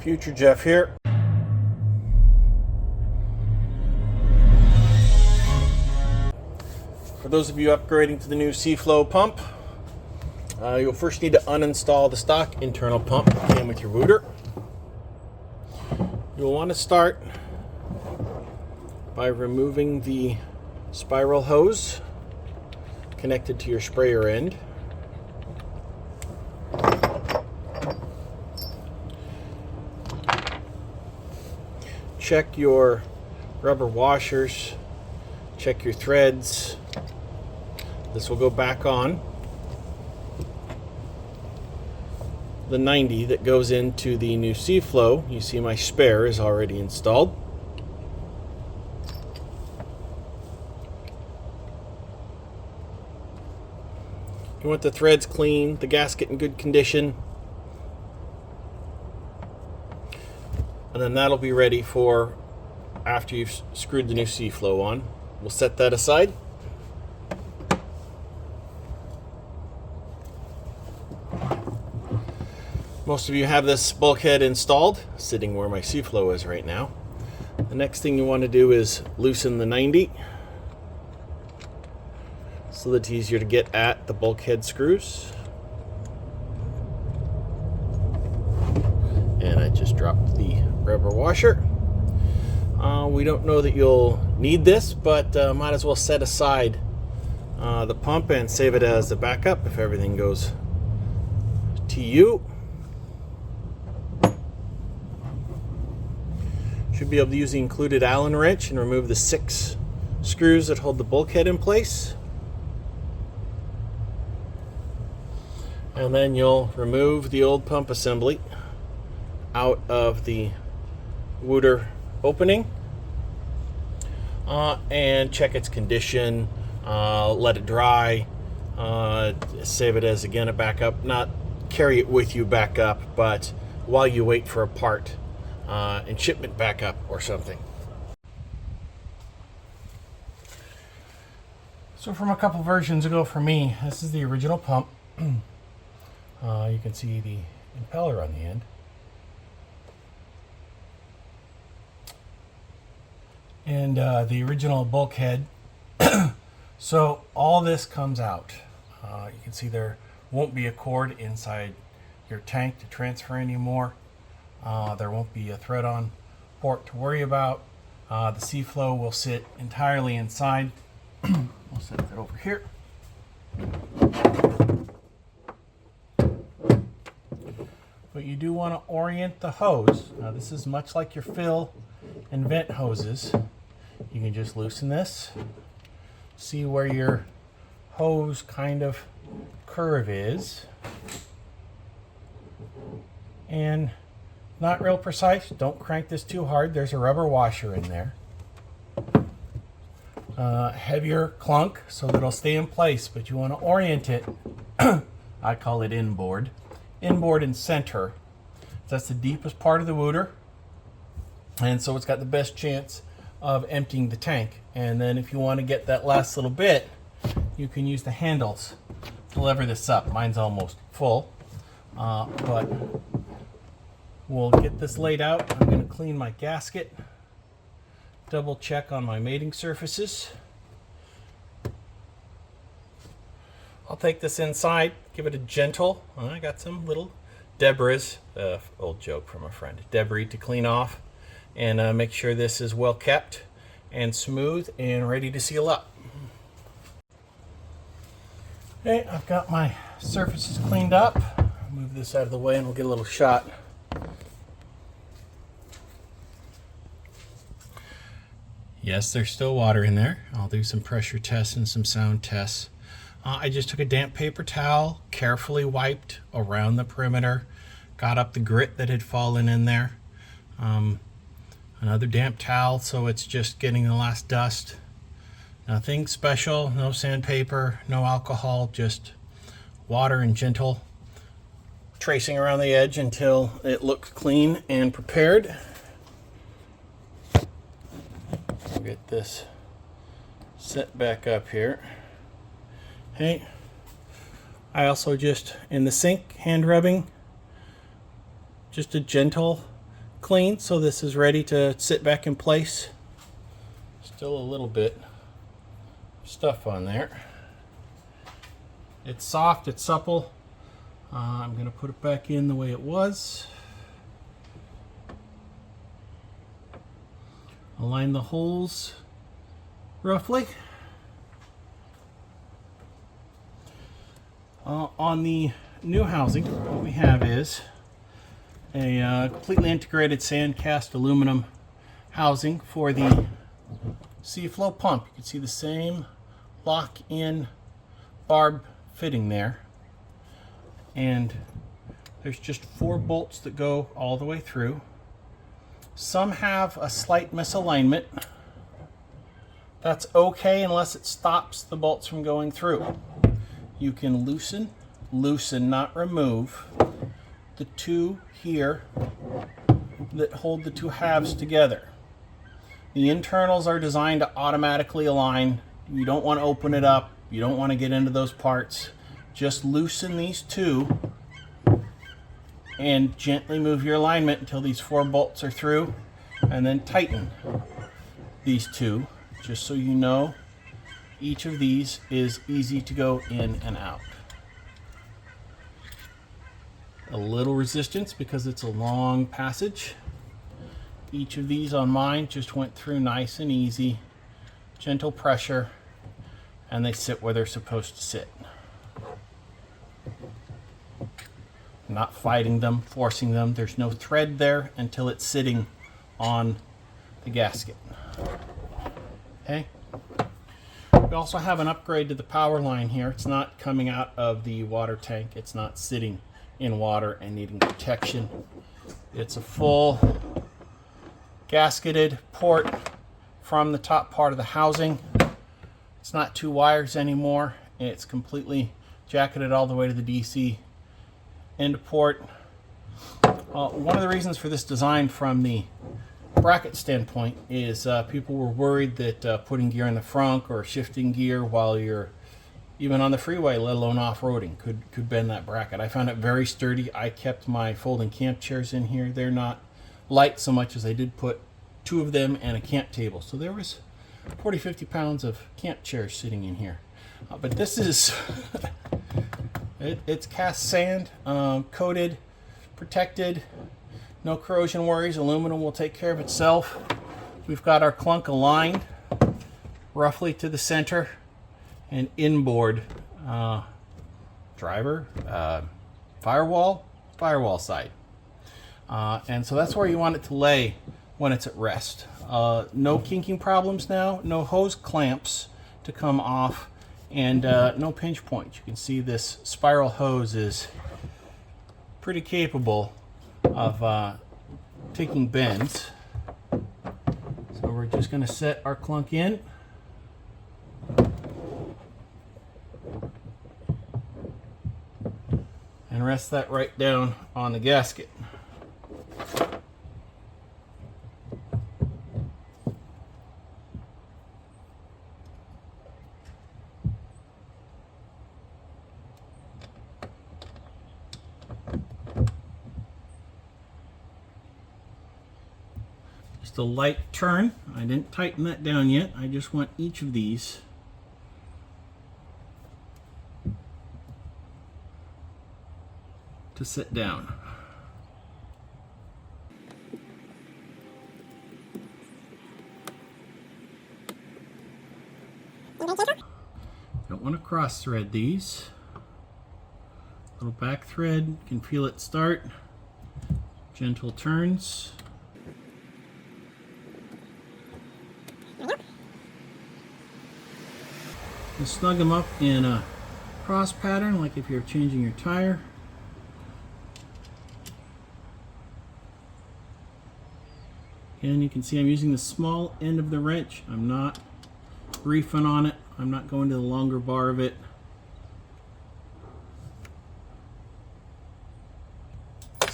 Future Jeff here. For those of you upgrading to the new SEAFLO pump, you'll first need to uninstall the stock internal pump that came with your Wooter. You'll want to start by removing the spiral hose connected to your sprayer end. Check your rubber washers, check your threads. This will go back on. The 90 that goes into the new SEAFLO, you see my spare is already installed. You want the threads clean, the gasket in good condition, and then that'll be ready for after you've screwed the new SEAFLO on. We'll set that aside. Most of you have this bulkhead installed, sitting where my SEAFLO is right now. The next thing you want to do is loosen the 90 so that it's easier to get at the bulkhead screws. And I just dropped the rubber washer. We don't know that you'll need this, but might as well set aside the pump and save it as a backup if everything goes to you. Should be able to use the included Allen wrench and remove the 6 screws that hold the bulkhead in place. And then you'll remove the old pump assembly out of the Wooter opening and check its condition, let it dry, save it as again a backup. Not carry it with you back up, but while you wait for a part and shipment backup or something. So from a couple versions ago for me, this is the original pump. You can see the impeller on the end. And the original bulkhead. So all this comes out. You can see there won't be a cord inside your tank to transfer anymore. There won't be a thread-on port to worry about. The SEAFLO will sit entirely inside. We'll set that over here. But you do want to orient the hose. Now this is much like your fill and vent hoses. You can just loosen this. See where your hose kind of curve is. And not real precise. Don't crank this too hard. There's a rubber washer in there. Heavier clunk so that it'll stay in place, but you want to orient it. I call it inboard. Inboard and center. That's the deepest part of the Wooter. And so it's got the best chance of emptying the tank. And then if you want to get that last little bit, you can use the handles to lever this up. Mine's almost full, but we'll get this laid out. I'm going to clean my gasket, double check on my mating surfaces. I'll take this inside, give it a gentle, I got some little debris, old joke from a friend, debris to clean off, and make sure this is well kept and smooth and ready to seal up. Okay, I've got my surfaces cleaned up. Move this out of the way and we'll get a little shot. Yes, there's still water in there. I'll do some pressure tests and some sound tests. I just took a damp paper towel, carefully wiped around the perimeter, got up the grit that had fallen in there. Another damp towel, so it's just getting the last dust. Nothing special, no sandpaper, no alcohol, just water and gentle tracing around the edge until it looks clean and prepared. I'll get this set back up here. Hey, I also just, in the sink, hand rubbing, just a gentle clean, so this is ready to sit back in place. Still a little bit of stuff on there. It's soft, it's supple. I'm going to put it back in the way it was. Align the holes roughly. On the new housing, what we have is a completely integrated sand cast aluminum housing for the SEAFLO pump. You can see the same lock-in barb fitting there, and there's just 4 bolts that go all the way through. Some have a slight misalignment. That's okay unless it stops the bolts from going through. You can loosen, not remove, the 2 here that hold the 2 halves together. The internals are designed to automatically align. You don't want to open it up. You don't want to get into those parts. Just loosen these 2 and gently move your alignment until these 4 bolts are through, and then tighten these 2, just so you know each of these is easy to go in and out. A little resistance because it's a long passage. Each of these on mine just went through nice and easy, gentle pressure, and they sit where they're supposed to sit. Not fighting them, forcing them. There's no thread there until it's sitting on the gasket. Okay. We also have an upgrade to the power line here. It's not coming out of the water tank. It's not sitting in water and needing protection. It's a full gasketed port from the top part of the housing. It's not 2 wires anymore. It's completely jacketed all the way to the DC end port. One of the reasons for this design from the bracket standpoint is people were worried that putting gear in the front or shifting gear while you're even on the freeway, let alone off-roading, could bend that bracket. I found it very sturdy. I kept my folding camp chairs in here. They're not light so much as I did put 2 of them and a camp table. So there was 40-50 pounds of camp chairs sitting in here. But this is it's cast sand, coated, protected, no corrosion worries. Aluminum will take care of itself. We've got our clunk aligned roughly to the center and inboard driver, firewall side. And so that's where you want it to lay when it's at rest. No kinking problems now, no hose clamps to come off, and no pinch points. You can see this spiral hose is pretty capable of taking bends. So we're just going to set our clunk in. And rest that right down on the gasket. Just a light turn. I didn't tighten that down yet. I just want each of these to sit down. Don't want to cross thread these. Little back thread, you can feel it start. Gentle turns. And snug them up in a cross pattern, like if you're changing your tire. And you can see I'm using the small end of the wrench. I'm not reefing on it. I'm not going to the longer bar of it.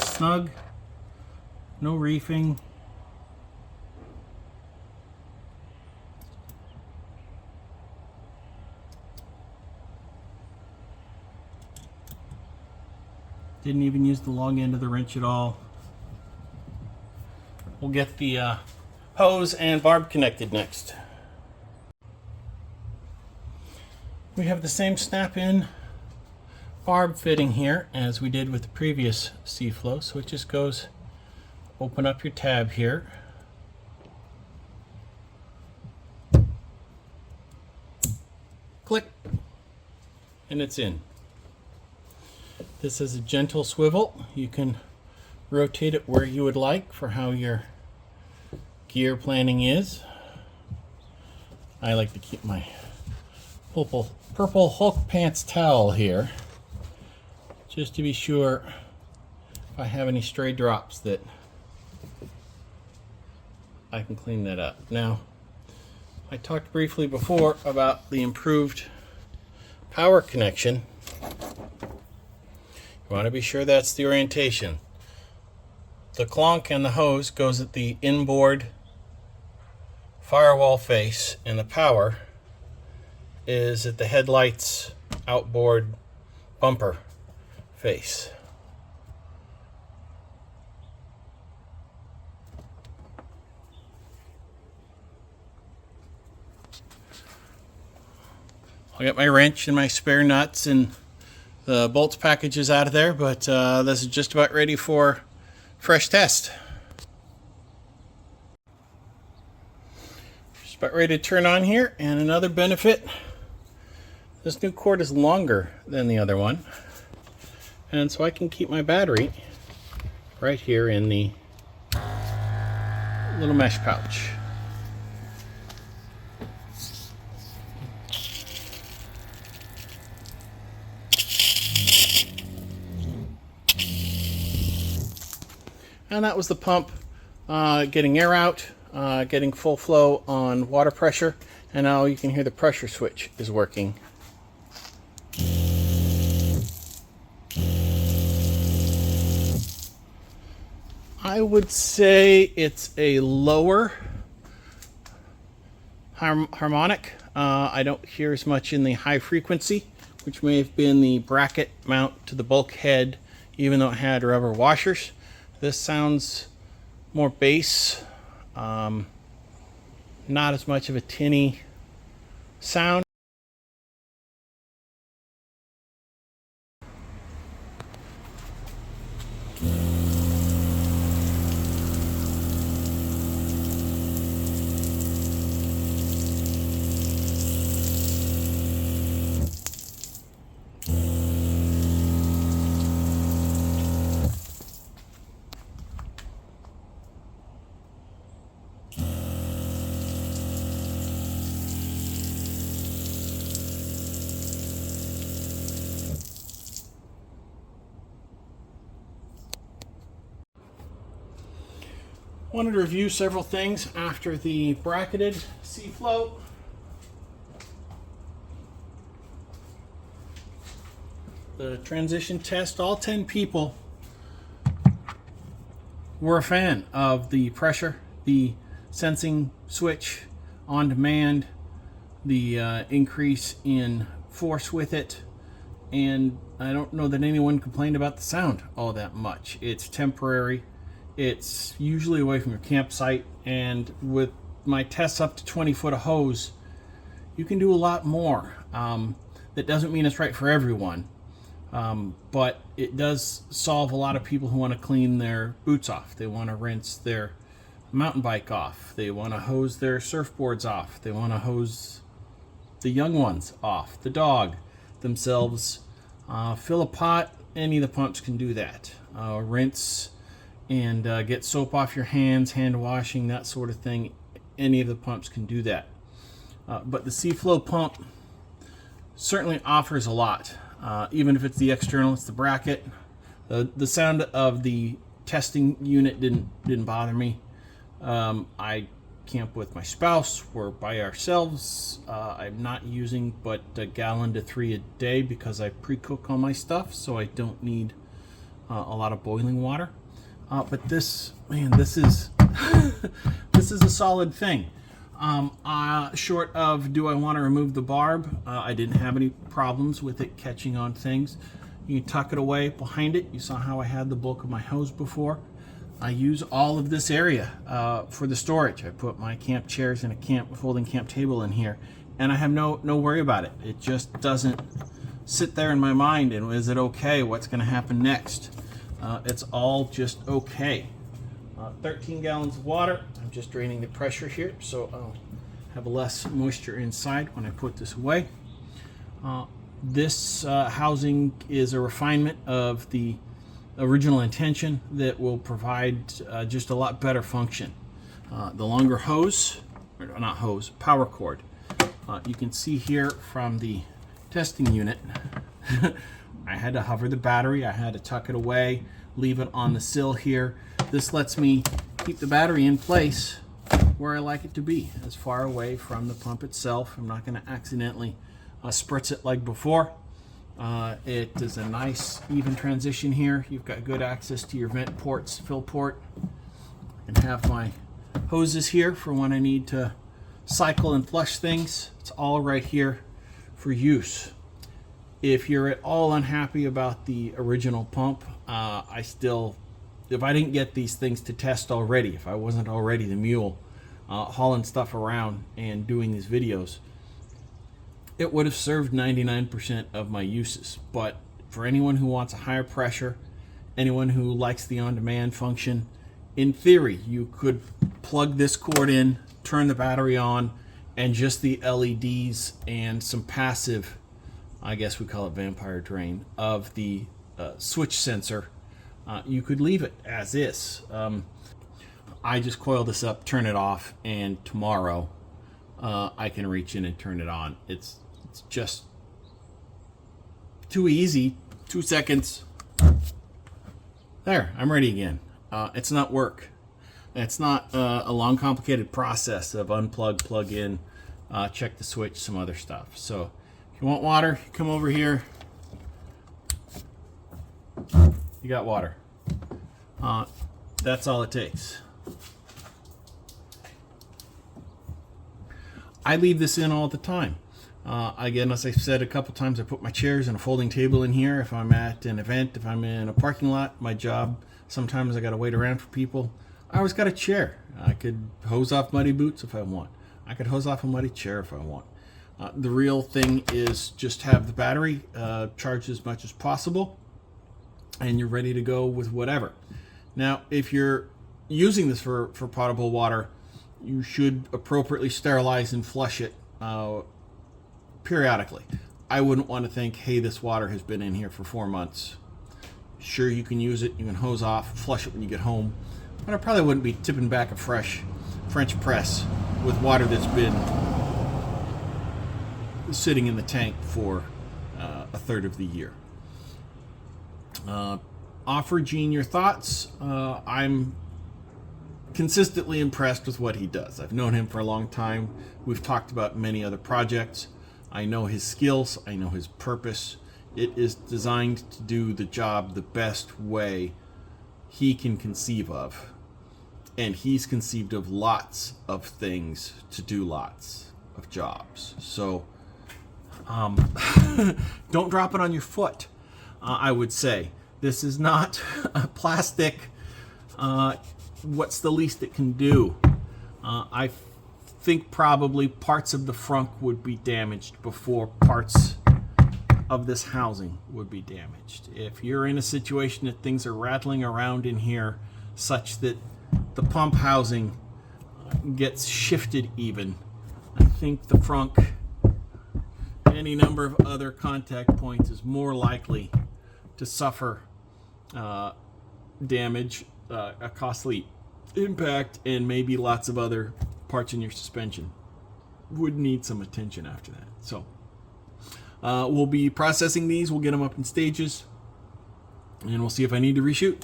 Snug, no reefing. Didn't even use the long end of the wrench at all. We'll get the hose and barb connected next. We have the same snap-in barb fitting here as we did with the previous SEAFLO, so it just goes, open up your tab here, click, and it's in. This is a gentle swivel. You can rotate it where you would like for how your gear planning is. I like to keep my purple Hulk pants towel here just to be sure if I have any stray drops that I can clean that up. Now, I talked briefly before about the improved power connection. You want to be sure that's the orientation. The clonk and the hose goes at the inboard firewall face, and the power is at the headlights outboard bumper face. I'll get my wrench and my spare nuts and the bolts packages out of there, but this is just about ready for fresh test. Just about ready to turn on here, and another benefit, this new cord is longer than the other one, and so I can keep my battery right here in the little mesh pouch. And that was the pump getting air out, getting full flow on water pressure, and now you can hear the pressure switch is working. I would say it's a lower harmonic. I don't hear as much in the high frequency, which may have been the bracket mount to the bulkhead, even though it had rubber washers. This sounds more bass, not as much of a tinny sound. Wanted to review several things after the bracketed SEAFLO. The transition test, all 10 people were a fan of the pressure, the sensing switch on demand, the increase in force with it, and I don't know that anyone complained about the sound all that much. It's temporary. It's usually away from your campsite, and with my tests up to 20 foot of hose, you can do a lot more. That doesn't mean it's right for everyone, but it does solve a lot of people who want to clean their boots off. They want to rinse their mountain bike off. They want to hose their surfboards off. They want to hose the young ones off, the dog, themselves. Fill a pot, any of the pumps can do that. Rinse and get soap off your hands, hand washing, that sort of thing. Any of the pumps can do that. But the SEAFLO pump certainly offers a lot. Even if it's the external, it's the bracket. The sound of the testing unit didn't bother me. I camp with my spouse. We're by ourselves. I'm not using but a gallon to 3 a day because I pre-cook all my stuff, so I don't need a lot of boiling water. But this is this is a solid thing. Short of do I want to remove the barb, I didn't have any problems with it catching on things. You can tuck it away behind it. You saw how I had the bulk of my hose before. I use all of this area for the storage. I put my camp chairs and a folding camp table in here, and I have no worry about it. It just doesn't sit there in my mind and is it okay? What's going to happen next? It's all just okay. 13 gallons of water. I'm just draining the pressure here so I'll have less moisture inside when I put this away. This housing is a refinement of the original intention that will provide just a lot better function. The longer hose, or not hose, power cord. You can see here from the testing unit, I had to hover the battery, I had to tuck it away, leave it on the sill here. This lets me keep the battery in place where I like it to be, as far away from the pump itself. I'm not going to accidentally spritz it like before. It is a nice even transition here. You've got good access to your vent ports, fill port, and have my hoses here for when I need to cycle and flush things. It's all right here for use. If you're at all unhappy about the original pump, if I didn't get these things to test already, if I wasn't already the mule hauling stuff around and doing these videos, it would have served 99% of my uses. But for anyone who wants a higher pressure, anyone who likes the on-demand function, in theory, you could plug this cord in, turn the battery on, and just the LEDs and some passive, I guess we call it vampire drain, of the switch sensor, you could leave it as is. I just coil this up, turn it off, and tomorrow I can reach in and turn it on. It's just too easy. 2 seconds. There, I'm ready again. It's not work. It's not a long, complicated process of unplug, plug in, check the switch, some other stuff. So if you want water, come over here. You got water. That's all it takes. I leave this in all the time. Again, as I said a couple times, I put my chairs and a folding table in here. If I'm at an event, if I'm in a parking lot, my job, sometimes I got to wait around for people. I always got a chair. I could hose off muddy boots if I want. I could hose off a muddy chair if I want. The real thing is just have the battery charged as much as possible, and you're ready to go with whatever. Now, if you're using this for potable water, you should appropriately sterilize and flush it periodically. I wouldn't want to think, hey, this water has been in here for 4 months. Sure, you can use it, you can hose off, flush it when you get home, but I probably wouldn't be tipping back a fresh French press with water that's been sitting in the tank for a third of the year. Offer Gene your thoughts. I'm consistently impressed with what he does. I've known him for a long time. We've talked about many other projects. I know his skills. I know his purpose. It is designed to do the job the best way he can conceive of. And he's conceived of lots of things to do lots of jobs. So don't drop it on your foot, I would say. This is not a plastic, what's the least it can do? I think probably parts of the frunk would be damaged before parts of this housing would be damaged. If you're in a situation that things are rattling around in here such that the pump housing gets shifted even, I think the frunk, any number of other contact points, is more likely to suffer damage, a costly impact, and maybe lots of other parts in your suspension would need some attention after that. So we'll be processing these. We'll get them up in stages, and we'll see if I need to reshoot.